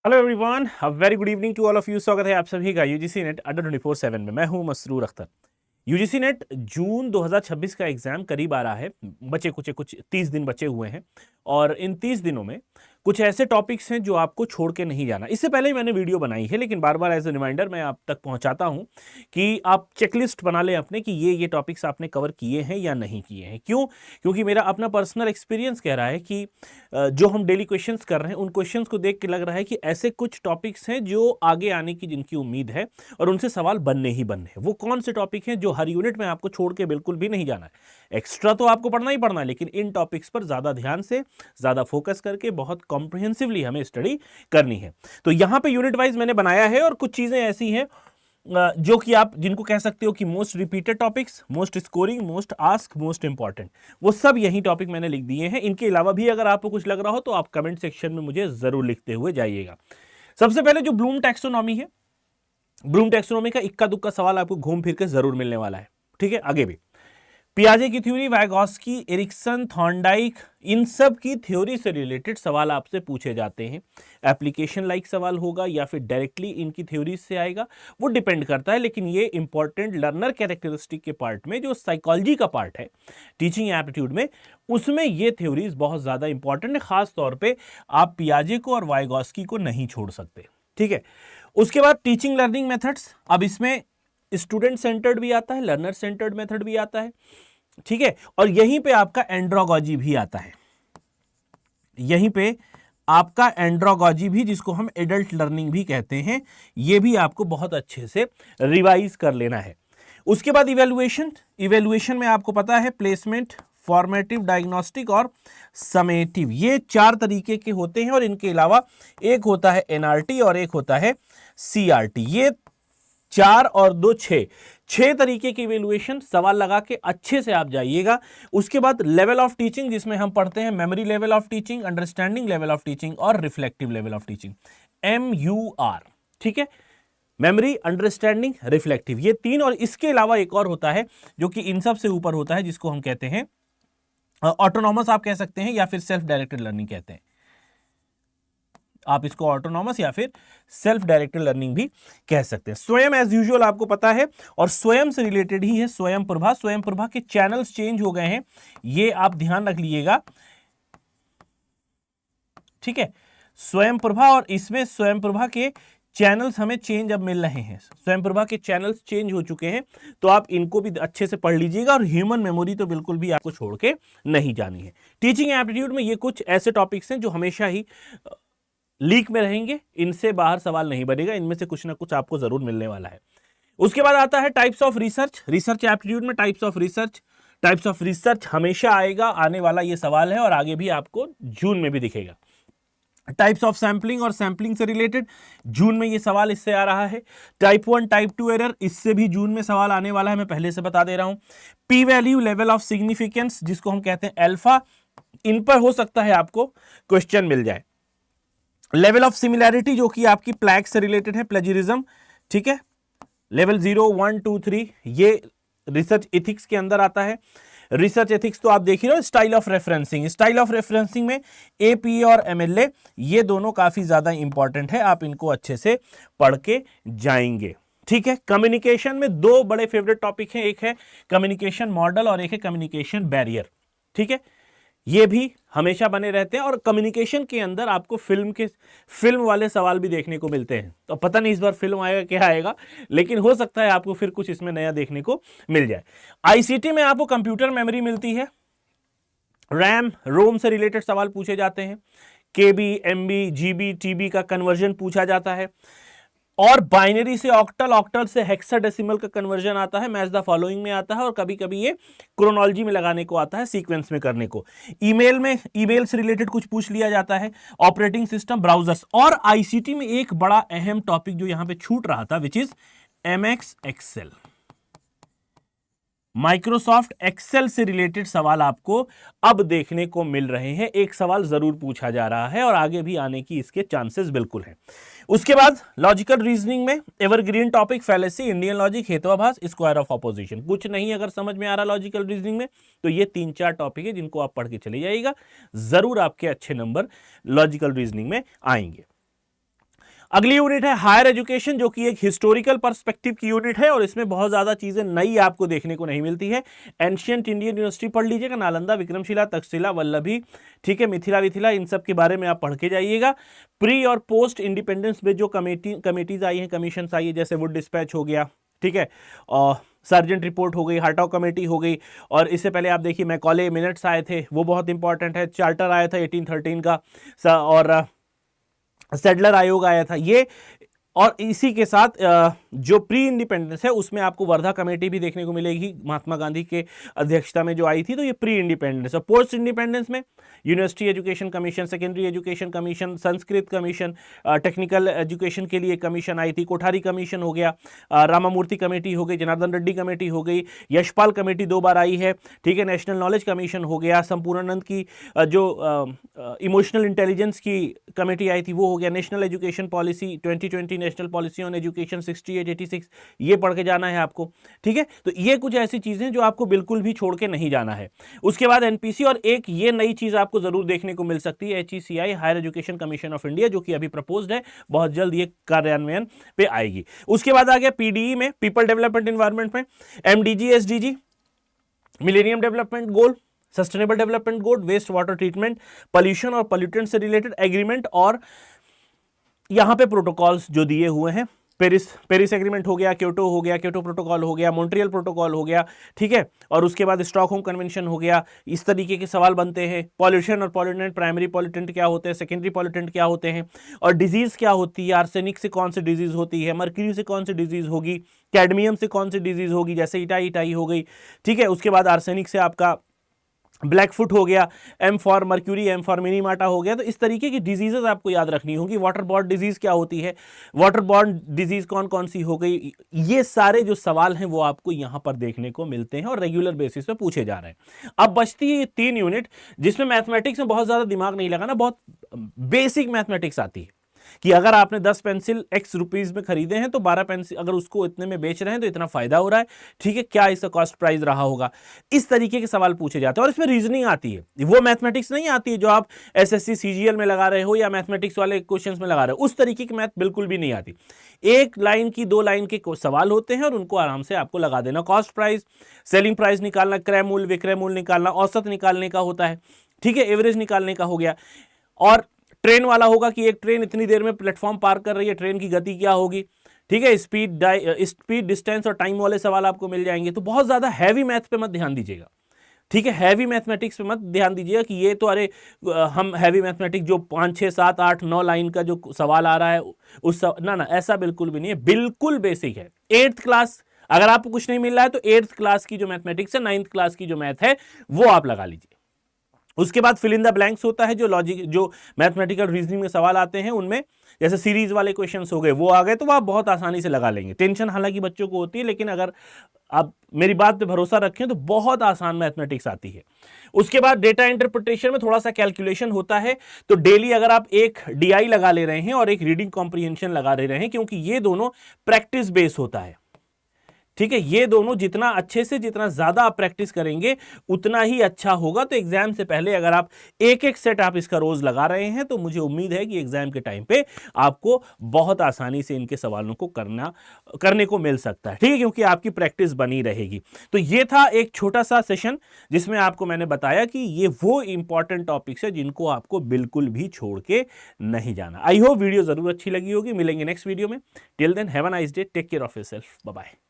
Hello everyone, a very good evening to all of you. स्वागत है आप सभी का यूजीसी नेट अड्डा 24/7 में। मैं हूं मसरूर अख्तर। यूजीसी नेट जून 2026 का एग्जाम करीब आ रहा है। बचे कुछ 30 दिन बचे हुए हैं और इन 30 दिनों में कुछ ऐसे टॉपिक्स हैं जो आपको छोड़ के नहीं जाना। इससे पहले ही मैंने वीडियो बनाई है, लेकिन बार बार एज ए रिमाइंडर मैं आप तक पहुंचाता हूं कि आप चेकलिस्ट बना लें अपने कि ये टॉपिक्स आपने कवर किए हैं या नहीं किए हैं। क्यों? क्योंकि मेरा अपना पर्सनल एक्सपीरियंस कह रहा है कि जो हम डेली क्वेश्चंस कर रहे हैं उन क्वेश्चंस को देख के लग रहा है कि ऐसे कुछ टॉपिक्स हैं जो आगे आने की जिनकी उम्मीद है और उनसे सवाल बनने ही बनने हैं। वो कौन से टॉपिक हैं जो हर यूनिट में आपको छोड़ के बिल्कुल भी नहीं जाना है। एक्स्ट्रा तो आपको पढ़ना ही पढ़ना है, लेकिन इन टॉपिक्स पर ज्यादा ध्यान से, ज्यादा फोकस करके बहुत कॉम्प्रिहेंसिवली हमें स्टडी करनी है। तो यहां पे यूनिट वाइज मैंने बनाया है और कुछ चीजें ऐसी हैं जो कि आप जिनको कह सकते हो कि most repeated topics, most scoring, most ask, most important, वो सब यही टॉपिक मैंने लिख दिए हैं। इनके अलावा भी अगर आपको कुछ लग रहा हो तो आप कमेंट सेक्शन में मुझे जरूर लिखते हुए जाइएगा। सबसे पहले जो ब्लूम टैक्सोनॉमी है, ब्लूम टैक्सोनॉमी का इक्का दुक्का सवाल आपको घूम फिर के जरूर मिलने वाला है। ठीक है, आगे भी पियाजे की थ्योरी, वाइगॉस्की, एरिक्सन, थॉर्नडाइक, इन सब की थ्योरी से रिलेटेड सवाल आपसे पूछे जाते हैं। एप्लीकेशन लाइक सवाल होगा या फिर डायरेक्टली इनकी थ्योरीज से आएगा, वो डिपेंड करता है। लेकिन ये इंपॉर्टेंट लर्नर कैरेक्टरिस्टिक के पार्ट में, जो साइकोलॉजी का पार्ट है टीचिंग एप्टीट्यूड में, उसमें ये थ्योरीज बहुत ज्यादा इंपॉर्टेंट है। खास तौर पर आप पियाजे को और वाइगॉस्की को नहीं छोड़ सकते। ठीक है, उसके बाद टीचिंग लर्निंग मेथड्स। अब इसमें स्टूडेंट सेंटर्ड भी आता है, लर्नर सेंटर्ड मेथड भी आता है। ठीक है, और यहीं पे आपका एंड्रोगॉजी भी आता है। यहीं पे आपका एंड्रोगॉजी भी, जिसको हम एडल्ट लर्निंग भी कहते हैं, ये भी आपको बहुत अच्छे से रिवाइज कर लेना है। उसके बाद इवेल्युएशन। इवेल्युएशन में आपको पता है प्लेसमेंट, फॉर्मेटिव, डायग्नोस्टिक और समेटिव, ये 4 तरीके के होते हैं। और इनके अलावा एक होता है एनआरटी और एक होता है सीआरटी। ये 4 और 2 6 तरीके की इवेल्युएशन सवाल लगा के अच्छे से आप जाइएगा। उसके बाद लेवल ऑफ टीचिंग, जिसमें हम पढ़ते हैं memory level of teaching, understanding level of teaching और reflective level of teaching, MUR। ठीक है, मेमोरी, अंडरस्टैंडिंग, रिफ्लेक्टिव, ये 3। और इसके अलावा एक और होता है जो कि इन सब से ऊपर होता है, जिसको हम कहते हैं ऑटोनॉमस आप कह सकते हैं या फिर सेल्फ डायरेक्टेड लर्निंग कहते हैं। आप इसको ऑटोनॉमस या फिर सेल्फ डायरेक्टेड लर्निंग भी कह सकते हैं। स्वयं एज यूजुअल आपको पता है, और स्वयं से रिलेटेड ही है स्वयं प्रभा। स्वयं प्रभा के चैनल्स चेंज हो गए हैं, ये आप ध्यान रख लीजिएगा। ठीक है, स्वयं प्रभा, और इसमें स्वयं प्रभा के चैनल्स हमें चेंज अब मिल रहे हैं। स्वयं प्रभा के चैनल्स चेंज हो चुके हैं, तो आप इनको भी अच्छे से पढ़ लीजिएगा। और ह्यूमन मेमोरी तो बिल्कुल भी आपको छोड़ के नहीं जानी है। टीचिंग एप्टीट्यूड में ये कुछ ऐसे टॉपिक्स हैं जो हमेशा ही लीक में रहेंगे, इनसे बाहर सवाल नहीं बनेगा, इनमें से कुछ ना कुछ आपको जरूर मिलने वाला है। उसके बाद आता है types of research. Research aptitude में टाइप्स ऑफ रिसर्च हमेशा आएगा, आने वाला ये सवाल है और आगे भी आपको जून में भी दिखेगा। टाइप्स ऑफ सैंपलिंग और सैंपलिंग से रिलेटेड जून में ये सवाल इससे आ रहा है। टाइप 1 टाइप 2 एरर, इससे भी जून में सवाल आने वाला है, मैं पहले से बता दे रहा हूं। P value, level of significance, जिसको हम कहते हैं अल्फा, इन पर हो सकता है आपको क्वेश्चन मिल जाए। लेवल ऑफ सिमिलैरिटी, जो कि आपकी प्लैग से रिलेटेड है, प्लेजरिज्म। ठीक है, लेवल 0 1 2 3, ये रिसर्च एथिक्स के अंदर आता है। रिसर्च एथिक्स तो आप देख ही रहे हो। Style of referencing, style of referencing में APA और MLA, ये दोनों काफी ज्यादा इंपॉर्टेंट है, आप इनको अच्छे से पढ़ के जाएंगे। ठीक है, कम्युनिकेशन में 2 बड़े फेवरेट टॉपिक हैं, एक है कम्युनिकेशन मॉडल और एक है कम्युनिकेशन बैरियर। ठीक है, ये भी हमेशा बने रहते हैं। और कम्युनिकेशन के अंदर आपको फिल्म वाले सवाल भी देखने को मिलते हैं। तो पता नहीं इस बार फिल्म आएगा क्या आएगा, लेकिन हो सकता है आपको फिर कुछ इसमें नया देखने को मिल जाए। ICT में आपको कंप्यूटर मेमोरी मिलती है, रैम रोम से रिलेटेड सवाल पूछे जाते हैं, KB MB GB TB का कन्वर्जन पूछा जाता है, और बाइनरी से ऑक्टल, ऑक्टल से हेक्साडेसिमल का कन्वर्जन आता है, मैच द फॉलोइंग में आता है, और कभी कभी ये क्रोनोलॉजी में लगाने को आता है, सीक्वेंस में करने को। ईमेल से रिलेटेड कुछ पूछ लिया जाता है, ऑपरेटिंग सिस्टम, ब्राउजर्स। और ICT में एक बड़ा अहम टॉपिक जो यहां पे छूट रहा था, which is MX excel. Microsoft excel से रिलेटेड सवाल आपको अब देखने को मिल रहे हैं। एक सवाल जरूर पूछा जा रहा है और आगे भी आने की इसके चांसेस बिल्कुल हैं। उसके बाद लॉजिकल रीजनिंग में evergreen topic, fallacy, Indian logic, हेतुवाभास, स्क्वायर ऑफ ऑपोजिशन। कुछ नहीं अगर समझ में आ रहा लॉजिकल रीजनिंग में, तो ये 3-4 टॉपिक है जिनको आप पढ़ के चले जाइएगा, जरूर आपके अच्छे नंबर लॉजिकल रीजनिंग में आएंगे। अगली यूनिट है हायर एजुकेशन, जो कि एक हिस्टोरिकल पर्सपेक्टिव की यूनिट है और इसमें बहुत ज्यादा चीजें नई आपको देखने को नहीं मिलती है। एंशियंट इंडियन यूनिवर्सिटी पढ़ लीजिएगा, नालंदा, विक्रमशिला, तक्षशिला, वल्लभी, ठीक है, मिथिला विथिला, इन सब के बारे में आप पढ़ के जाइएगा। प्री और पोस्ट इंडिपेंडेंस में जो कमेटीज आई हैं, कमीशन आई है, जैसे वुड डिस्पैच हो गया, ठीक है, और सर्जेंट रिपोर्ट हो गई, हार्टॉग कमेटी हो गई, और इससे पहले आप देखिए मैकॉले मिनट्स आए थे, वो बहुत इंपॉर्टेंट है। चार्टर आया था 1813 का, और सेडलर आयोग आया था ये। और इसी के साथ जो प्री इंडिपेंडेंस है उसमें आपको वर्धा कमेटी भी देखने को मिलेगी, महात्मा गांधी के अध्यक्षता में जो आई थी। तो ये प्री इंडिपेंडेंस। और पोस्ट इंडिपेंडेंस में university education commission, secondary education commission, Sanskrit commission, technical education के लिए कमीशन आई थी, कोठारी कमीशन हो गया, रामामूर्ति कमेटी हो गई, जनार्दन रेड्डी कमेटी हो गई, यशपाल कमेटी 2 बार आई है, ठीक है, नेशनल नॉलेज कमीशन हो गया, संपूर्णानंद की जो इमोशनल इंटेलिजेंस की कमेटी आई थी वो हो गया, national education policy 2020, national policy on education 68-86, ये पढ़ के जाना है आपको, ठीक है। तो ये कुछ ऐसी चीजें जो आपको बिल्कुल भी छोड़ के नहीं जाना है। उसके बाद एनपीसी, और एक ये नई चीज आपको जरूर देखने को मिल सकती है, HECI, higher education commission of India, जो कि अभी प्रपोज्ड है, बहुत जल्द ये कार्यान्वयन पे आएगी। उसके बाद आ गया पीडीई में, पीपल डेवलपमेंट एनवायरमेंट में, MDG, SDG, millennium development goal, sustainable development goal, waste water treatment, pollution और पॉल्यूटेंट से रिलेटेड एग्रीमेंट, और यहां पे प्रोटोकॉल्स जो दिए हुए हैं, पेरिस एग्रीमेंट हो गया, क्योटो हो गया, क्योटो प्रोटोकॉल हो गया, मॉन्ट्रियल प्रोटोकॉल हो गया, ठीक है, और उसके बाद स्टॉकहोम कन्वेंशन हो गया। इस तरीके के सवाल बनते हैं। पॉल्यूशन और पॉल्यूटेंट, प्राइमरी पॉल्यूटेंट क्या होते हैं, सेकेंडरी पॉल्यूटेंट क्या होते हैं, और डिजीज क्या होती है, आर्सेनिक से कौन सी डिजीज होती है, मर्क्यूरी से कौन सी डिजीज होगी, कैडमियम से कौन सी डिजीज होगी, जैसे इटाई हो गई, ठीक है। उसके बाद आर्सेनिक से आपका ब्लैक फुट हो गया, M for mercury, M for Minamata हो गया। तो इस तरीके की डिजीजेस आपको याद रखनी होगी। वाटर बॉर्न डिजीज क्या होती है, वाटर बॉर्न डिजीज कौन कौन सी हो गई, ये सारे जो सवाल हैं वो आपको यहां पर देखने को मिलते हैं और रेगुलर बेसिस पे पूछे जा रहे हैं। अब बचती है ये 3 यूनिट जिसमें मैथमेटिक्स में बहुत ज्यादा दिमाग नहीं लगाना, बहुत बेसिक मैथमेटिक्स आती है कि अगर आपने 10 पेंसिल X रुपीज में खरीदे हैं तो 12 पेंसिल अगर उसको इतने में बेच रहे हैं तो इतना फायदा हो रहा है, ठीक है, क्या इसका कॉस्ट प्राइस रहा होगा। इस तरीके के सवाल पूछे जाते हैं और इसमें रीजनिंग आती है, वो मैथमेटिक्स नहीं आती है जो आप SSC CGL में लगा रहे हो या मैथमेटिक्स वाले क्वेश्चंस में लगा रहे हो, उस तरीके की मैथ बिल्कुल भी नहीं आती। 1 लाइन की 2 लाइन के सवाल होते हैं और उनको आराम से आपको लगा देना। कॉस्ट प्राइस, सेलिंग प्राइस निकालना, क्रय मूल्य, विक्रय मूल्य निकालना, औसत निकालने का होता है, ठीक है, एवरेज निकालने का हो गया। और ट्रेन वाला होगा कि एक ट्रेन इतनी देर में प्लेटफॉर्म पार कर रही है, ट्रेन की गति क्या होगी, ठीक है, स्पीड, डिस्टेंस और टाइम वाले सवाल आपको मिल जाएंगे। तो बहुत ज्यादा हैवी मैथ पे मत ध्यान दीजिएगा, ठीक है, हैवी मैथमेटिक्स पे मत ध्यान दीजिएगा कि ये तो अरे हम हैवी मैथमेटिक्स जो 5, 6, 7, 8, 9 लाइन का जो सवाल आ रहा है उस ना, ऐसा बिल्कुल भी नहीं है, बिल्कुल बेसिक है। 8th क्लास अगर आपको कुछ नहीं मिल रहा है तो 8th क्लास की जो मैथमेटिक्स है, 9th क्लास की जो मैथ है वो आप लगा लीजिए। उसके बाद फिल इन द ब्लैंक्स होता है, जो लॉजिक, जो मैथमेटिकल रीजनिंग में सवाल आते हैं उनमें जैसे सीरीज वाले क्वेश्चंस हो गए, वो आ गए तो आप बहुत आसानी से लगा लेंगे। टेंशन हालांकि बच्चों को होती है, लेकिन अगर आप मेरी बात पे भरोसा रखें तो बहुत आसान मैथमेटिक्स आती है। उसके बाद डेटा इंटरप्रिटेशन में थोड़ा सा कैलकुलेशन होता है, तो डेली अगर आप एक DI लगा ले रहे हैं और एक रीडिंग कॉम्प्रिहेंशन लगा ले रहे हैं, क्योंकि ये दोनों प्रैक्टिस बेस होता है, ठीक है, ये दोनों जितना अच्छे से, जितना ज्यादा आप प्रैक्टिस करेंगे उतना ही अच्छा होगा। तो एग्जाम से पहले अगर आप एक एक सेट आप इसका रोज लगा रहे हैं तो मुझे उम्मीद है कि एग्जाम के टाइम पे आपको बहुत आसानी से इनके सवालों को करने को मिल सकता है, ठीक है, क्योंकि आपकी प्रैक्टिस बनी रहेगी। तो ये था एक छोटा सा सेशन जिसमें आपको मैंने बताया कि ये वो इंपॉर्टेंट टॉपिक्स है जिनको आपको बिल्कुल भी छोड़ के नहीं जाना। आई होप वीडियो जरूर अच्छी लगी होगी। मिलेंगे नेक्स्ट वीडियो में। Till then have a nice day, take care of yourself, bye bye.